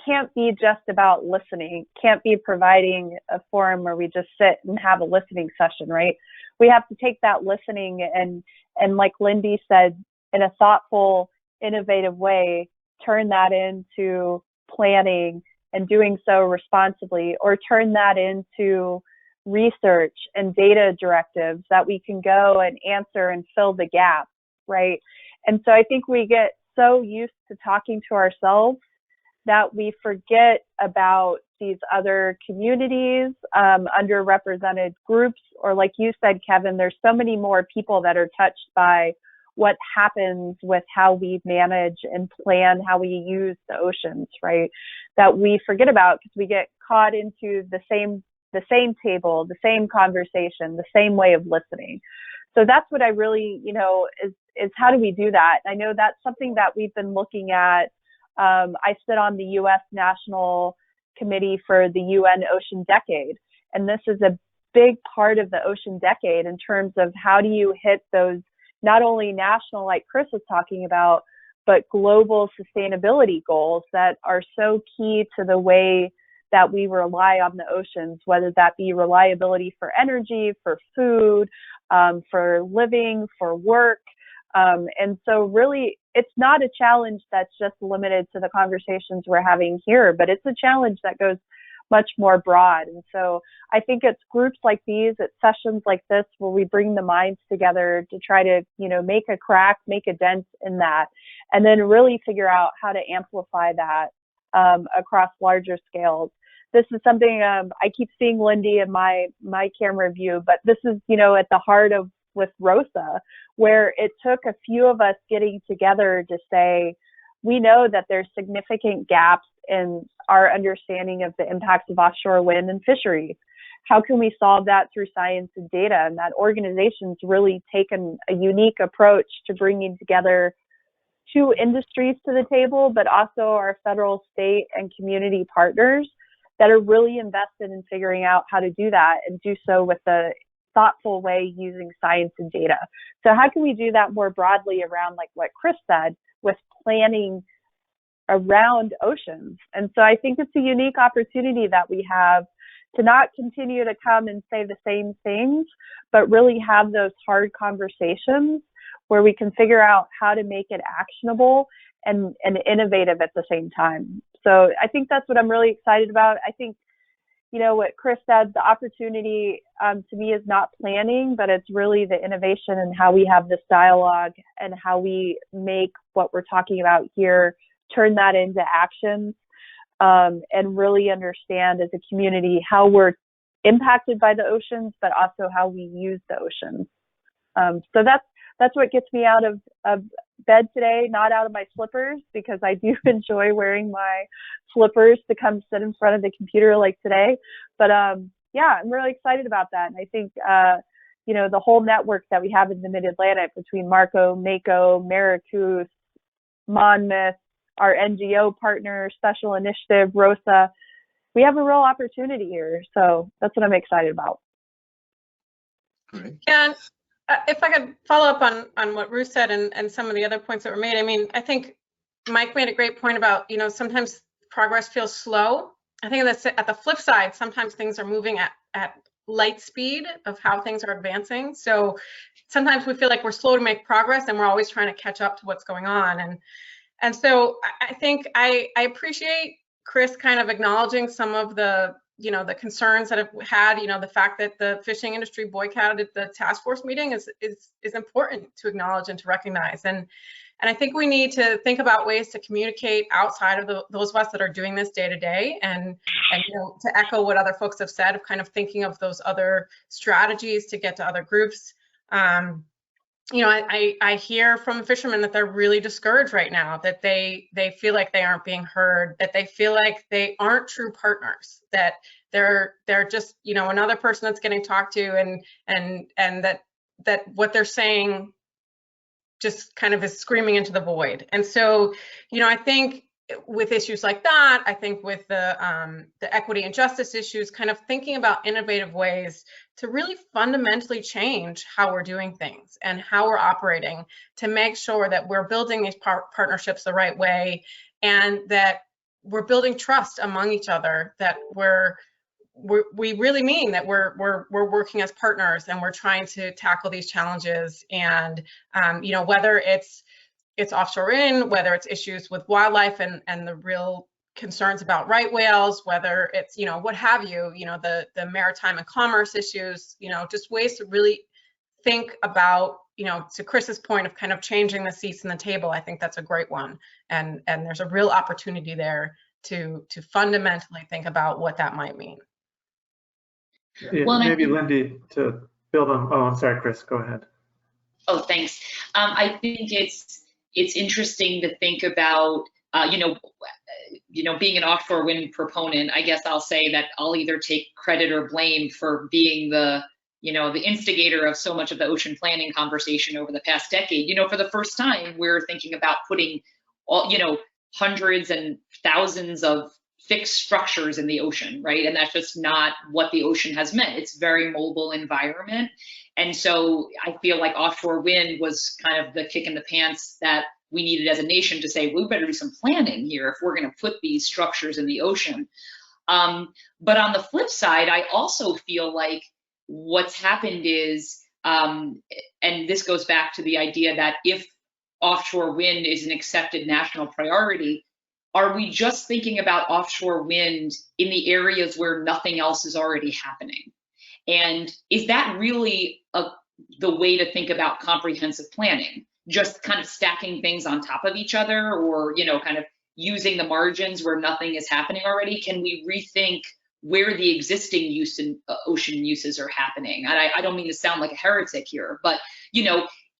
can't be just about listening. It can't be providing a forum where we just sit and have a listening session, right? We have to take that listening and like Lindy said, in a thoughtful, innovative way, turn that into planning and doing so responsibly, or turn that into research and data directives that we can go and answer and fill the gap, right? And so I think we get so used to talking to ourselves that we forget about these other communities, underrepresented groups, or like you said, Kevin, there's so many more people that are touched by what happens with how we manage and plan how we use the oceans, right? That we forget about because we get caught into the same table, the same conversation, the same way of listening. So that's what I really, is how do we do that? I know that's something that we've been looking at. I sit on the U.S. National Committee for the UN Ocean Decade, and this is a big part of the Ocean Decade in terms of how do you hit those not only national, like Chris was talking about, but global sustainability goals that are so key to the way that we rely on the oceans, whether that be reliability for energy, for food, for living, for work. And so really, it's not a challenge that's just limited to the conversations we're having here, but it's a challenge that goes much more broad. And so I think it's groups like these, it's sessions like this, where we bring the minds together to try to, make a crack, make a dent in that, and then really figure out how to amplify that across larger scales. This is something I keep seeing Lindy in my camera view, but this is, at the heart of with ROSA, where it took a few of us getting together to say, we know that there's significant gaps in our understanding of the impacts of offshore wind and fisheries. How can we solve that through science and data? And that organization's really taken a unique approach to bringing together two industries to the table, but also our federal, state, and community partners that are really invested in figuring out how to do that and do so with a thoughtful way using science and data. So how can we do that more broadly around, like what Chris said, with planning around oceans? And so I think it's a unique opportunity that we have to not continue to come and say the same things, but really have those hard conversations where we can figure out how to make it actionable and innovative at the same time. So I think that's what I'm really excited about. I think, what Chris said, the opportunity to me is not planning, but it's really the innovation and how we have this dialogue and how we make what we're talking about here, turn that into actions, and really understand as a community how we're impacted by the oceans, but also how we use the oceans. So that's what gets me out of bed today, not out of my slippers, because I do enjoy wearing my slippers to come sit in front of the computer like today. But yeah, I'm really excited about that. And I think, the whole network that we have in the Mid-Atlantic between Marco, Mako, Maricus, Monmouth, our NGO partner, Special Initiative, ROSA, we have a real opportunity here. So that's what I'm excited about. Great. And if I could follow up on what Ruth said and some of the other points that were made. I mean, I think Mike made a great point about, sometimes progress feels slow. I think that's at the flip side, sometimes things are moving at light speed of how things are advancing. So sometimes we feel like we're slow to make progress and we're always trying to catch up to what's going on. And so I think I appreciate Chris kind of acknowledging some of the the concerns that have had, the fact that the fishing industry boycotted the task force meeting is important to acknowledge and to recognize. And I think we need to think about ways to communicate outside of those of us that are doing this day to day, and to echo what other folks have said, of kind of thinking of those other strategies to get to other groups. I hear from fishermen that they're really discouraged right now, that they feel like they aren't being heard, that they feel like they aren't true partners, that they're just another person that's getting talked to, and that what they're saying just kind of is screaming into the void. And so I think with issues like that, I think with the equity and justice issues, kind of thinking about innovative ways to really fundamentally change how we're doing things and how we're operating, to make sure that we're building these partnerships the right way, and that we're building trust among each other, that we really mean that we're working as partners and we're trying to tackle these challenges. And whether it's offshore wind, whether it's issues with wildlife and the real concerns about right whales, whether it's, what have you, the maritime and commerce issues, just ways to really think about you know, to Chris's point of kind of changing the seats in the table, I think that's a great one. And there's a real opportunity there to fundamentally think about what that might mean. Yeah, Well, maybe Lindy, to build on, oh, I'm sorry, Chris, go ahead. Oh, thanks. I think it's interesting to think about, being an offshore wind proponent. I guess I'll say that I'll either take credit or blame for being the instigator of so much of the ocean planning conversation over the past decade. For the first time, we're thinking about putting hundreds and thousands of fixed structures in the ocean, right? And that's just not what the ocean has meant. It's a very mobile environment. And so I feel like offshore wind was kind of the kick in the pants that we needed as a nation to say, we better do some planning here if we're going to put these structures in the ocean. But on the flip side, I also feel like what's happened is, and this goes back to the idea that if offshore wind is an accepted national priority, are we just thinking about offshore wind in the areas where nothing else is already happening? And is that really the way to think about comprehensive planning? Just kind of stacking things on top of each other, or kind of using the margins where nothing is happening already? Can we rethink where the existing use in ocean uses are happening? And I don't mean to sound like a heretic here, but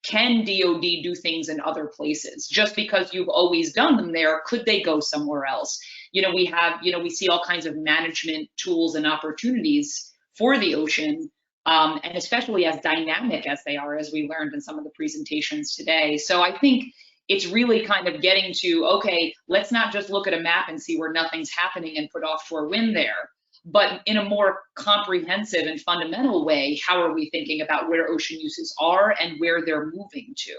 can DoD do things in other places? Just because you've always done them there, could they go somewhere else? We see all kinds of management tools and opportunities for the ocean, and especially as dynamic as they are, as we learned in some of the presentations today. So I think it's really kind of getting to, okay, let's not just look at a map and see where nothing's happening and put offshore wind there, but in a more comprehensive and fundamental way, how are we thinking about where ocean uses are and where they're moving to?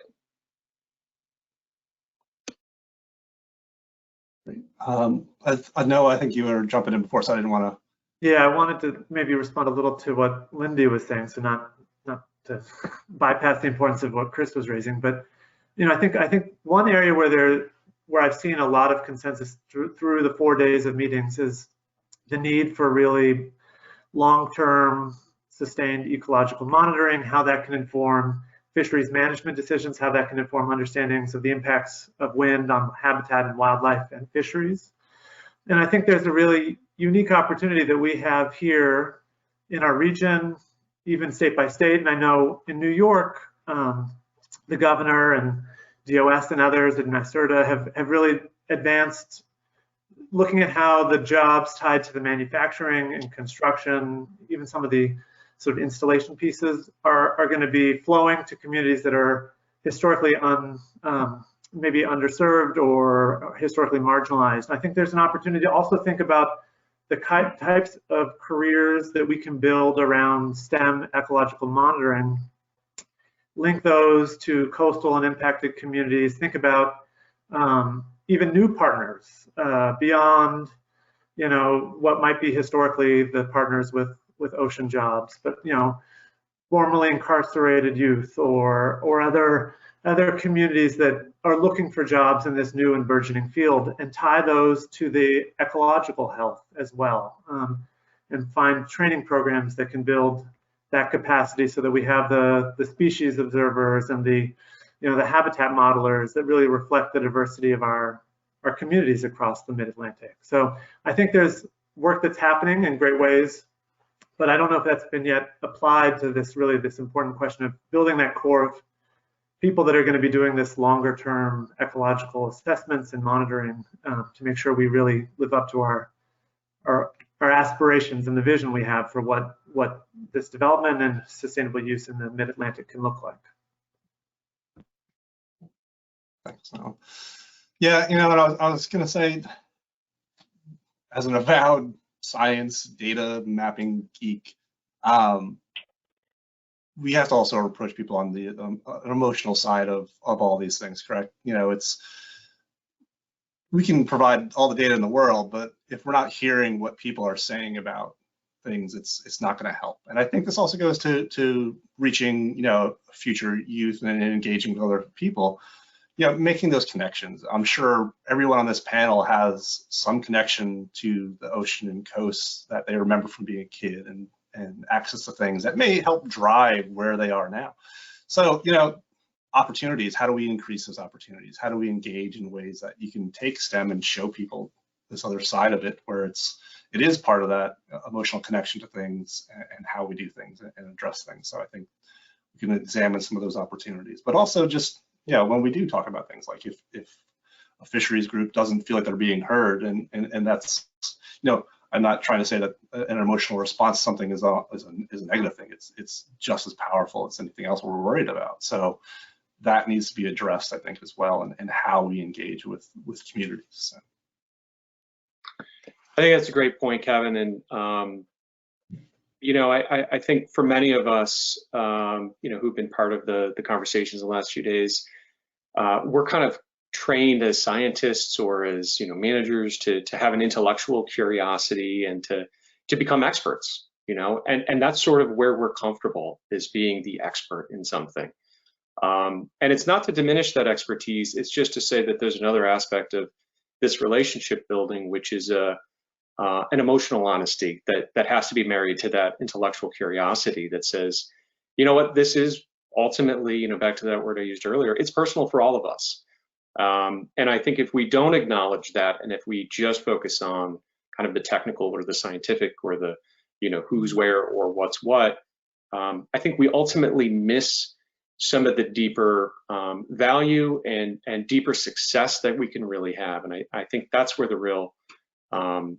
I think you were jumping in before, so I didn't want to. Yeah, I wanted to maybe respond a little to what Lindy was saying, so not to bypass the importance of what Chris was raising, but I think one area where I've seen a lot of consensus through the 4 days of meetings is the need for really long-term sustained ecological monitoring, how that can inform fisheries management decisions, how that can inform understandings of the impacts of wind on habitat and wildlife and fisheries. And I think there's a really unique opportunity that we have here in our region, even state by state. And I know in New York, the governor and DOS and others and NYSERDA have really advanced looking at how the jobs tied to the manufacturing and construction, even some of the sort of installation pieces are going to be flowing to communities that are historically maybe underserved or historically marginalized. I think there's an opportunity to also think about the types of careers that we can build around STEM ecological monitoring, link those to coastal and impacted communities, think about even new partners beyond what might be historically the partners with ocean jobs, but formerly incarcerated youth or other communities that are looking for jobs in this new and burgeoning field, and tie those to the ecological health as well, and find training programs that can build that capacity so that we have the species observers and the habitat modelers that really reflect the diversity of our communities across the mid-Atlantic. So I think there's work that's happening in great ways, but I don't know if that's been yet applied to this important question of building that core of people that are going to be doing this longer term ecological assessments and monitoring to make sure we really live up to our aspirations and the vision we have for what this development and sustainable use in the mid-Atlantic can look like. Thanks. Yeah, I was going to say, as an avowed science data mapping geek, we have to also approach people on the emotional side of all these things, correct? We can provide all the data in the world, but if we're not hearing what people are saying about things, it's not going to help. And I think this also goes to reaching, future youth and engaging with other people, making those connections. I'm sure everyone on this panel has some connection to the ocean and coasts that they remember from being a kid and access to things that may help drive where they are now. So, opportunities, how do we increase those opportunities? How do we engage in ways that you can take STEM and show people this other side of it, where it is part of that emotional connection to things and how we do things and address things. So I think we can examine some of those opportunities, but also just, when we do talk about things, like if a fisheries group doesn't feel like they're being heard, and that's, I'm not trying to say that an emotional response to something is a negative thing. It's just as powerful as anything else we're worried about. So that needs to be addressed, I think, as well, and how we engage with communities. So. I think that's a great point, Kevin. And, I think for many of us, who've been part of the conversations the last few days, we're kind of trained as scientists or as, managers to have an intellectual curiosity and to become experts, and that's sort of where we're comfortable, is being the expert in something. And it's not to diminish that expertise. It's just to say that there's another aspect of this relationship building, which is an emotional honesty that has to be married to that intellectual curiosity that says, what, this is ultimately, back to that word I used earlier, it's personal for all of us. And I think if we don't acknowledge that, and if we just focus on kind of the technical or the scientific or the, who's where or what's what, I think we ultimately miss some of the deeper value and deeper success that we can really have. And I think that's where the real kind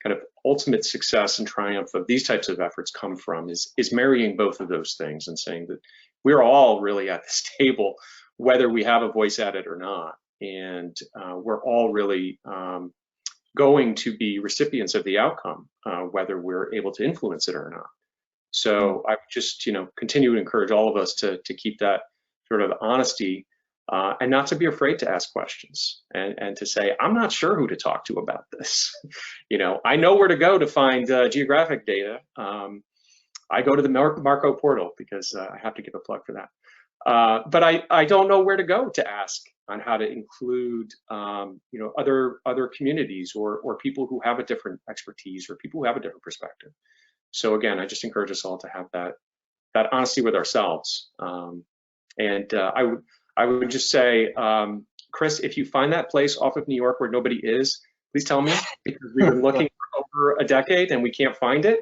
of ultimate success and triumph of these types of efforts come from, is marrying both of those things and saying that we're all really at this table, whether we have a voice at it or not. And we're all really going to be recipients of the outcome, whether we're able to influence it or not. So I just, continue to encourage all of us to keep that sort of honesty and not to be afraid to ask questions and to say, I'm not sure who to talk to about this. I know where to go to find geographic data. I go to the Marco portal because I have to give a plug for that. But I don't know where to go to ask on how to include, other communities or people who have a different expertise or people who have a different perspective. So again, I just encourage us all to have that honesty with ourselves. And I would just say, Chris, if you find that place off of New York where nobody is, please tell me, because we've been looking for over a decade and we can't find it.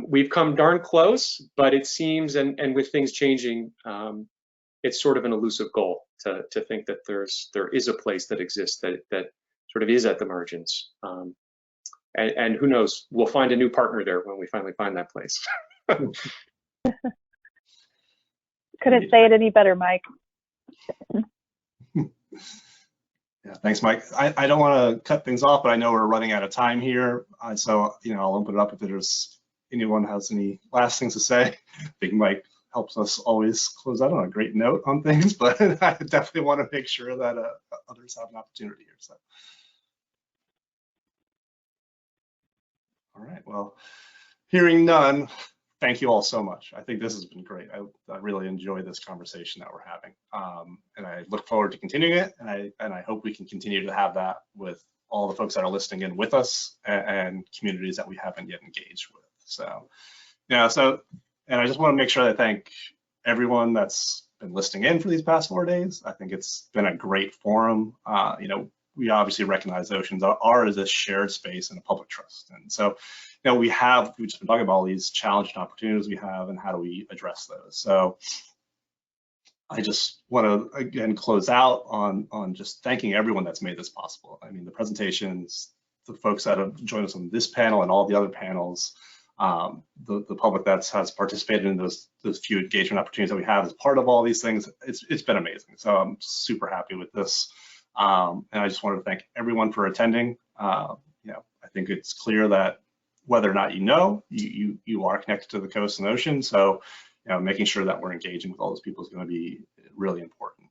We've come darn close, but it seems, and with things changing, it's sort of an elusive goal to think that there is a place that exists that sort of is at the margins. And who knows, we'll find a new partner there when we finally find that place. Couldn't say it any better, Mike. Yeah, thanks, Mike. I don't want to cut things off, but I know we're running out of time here. So, I'll open it up if there's anyone has any last things to say. I think Mike helps us always close out on a great note on things, but I definitely want to make sure that others have an opportunity here. So, all right, well, hearing none, thank you all so much. I think this has been great. I really enjoy this conversation that we're having, and I look forward to continuing it. And I hope we can continue to have that with all the folks that are listening in with us and communities that we haven't yet engaged with. So, and I just want to make sure that I thank everyone that's been listening in for these past 4 days. I think it's been a great forum. We obviously recognize the oceans are as a shared space and a public trust. And so, we've just been talking about all these challenges and opportunities we have and how do we address those. So I just want to, again, close out on just thanking everyone that's made this possible. I mean, the presentations, the folks that have joined us on this panel and all the other panels, the public that has participated in those few engagement opportunities that we have as part of all these things. It's been amazing. So I'm super happy with this. And I just wanted to thank everyone for attending. I think it's clear that whether or not you are connected to the coast and ocean. So, making sure that we're engaging with all those people is going to be really important.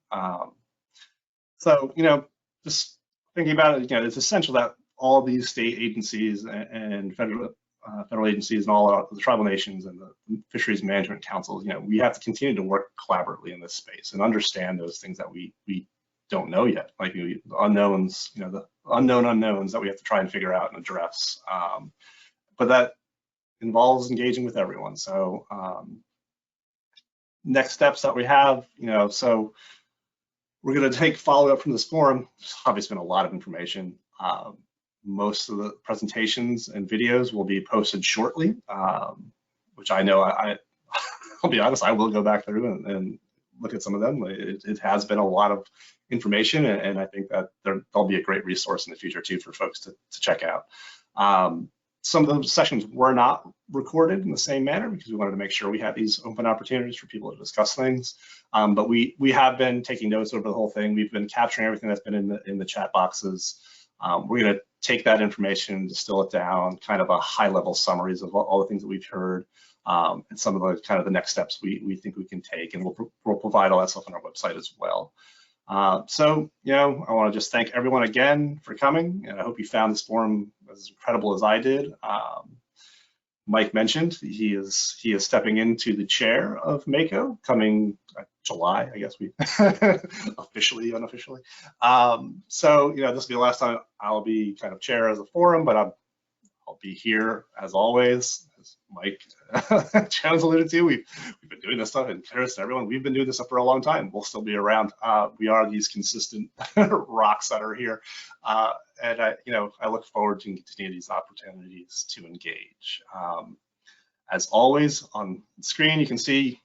Just thinking about it, it's essential that all these state agencies and federal agencies and all the tribal nations and the fisheries management councils, we have to continue to work collaboratively in this space and understand those things that we don't know yet, like the unknowns, the unknown unknowns that we have to try and figure out and address. But that involves engaging with everyone. So next steps that we have, so we're going to take follow-up from this forum. There's obviously been a lot of information. Most of the presentations and videos will be posted shortly, which I know I'll be honest, I will go back through and look at some of them. It has been a lot of information, and I think that there'll be a great resource in the future too for folks to check out. Some of those sessions were not recorded in the same manner because we wanted to make sure we had these open opportunities for people to discuss things. But we have been taking notes over the whole thing. We've been capturing everything that's been in the chat boxes. We're going to take that information, distill it down, kind of a high-level summaries of all the things that we've heard, and some of the kind of the next steps we think we can take, and we'll provide all that stuff on our website as well. So, I want to just thank everyone again for coming, and I hope you found this forum as incredible as I did. Mike mentioned he is stepping into the chair of MACO coming July, I guess we officially, unofficially. So, this will be the last time I'll be kind of chair as a forum, but I'll be here as always. As Mike Jones alluded to, we've been doing this stuff, and Karis and everyone, we've been doing this stuff for a long time. We'll still be around. We are these consistent rocks that are here, and I look forward to continuing these opportunities to engage. As always, on the screen you can see,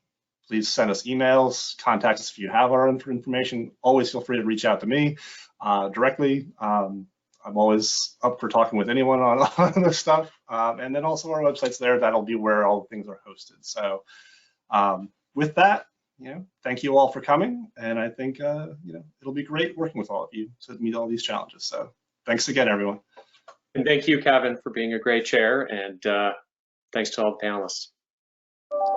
please send us emails, contact us if you have our information. Always feel free to reach out to me directly. I'm always up for talking with anyone on this stuff. And then also our website's there. That'll be where all the things are hosted. So with that, thank you all for coming. And I think, it'll be great working with all of you to meet all these challenges. So thanks again, everyone. And thank you, Kevin, for being a great chair. And thanks to all the panelists.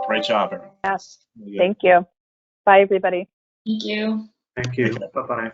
Great job, everyone. Yes. Thank you. Bye, everybody. Thank you. Thank you. Bye-bye.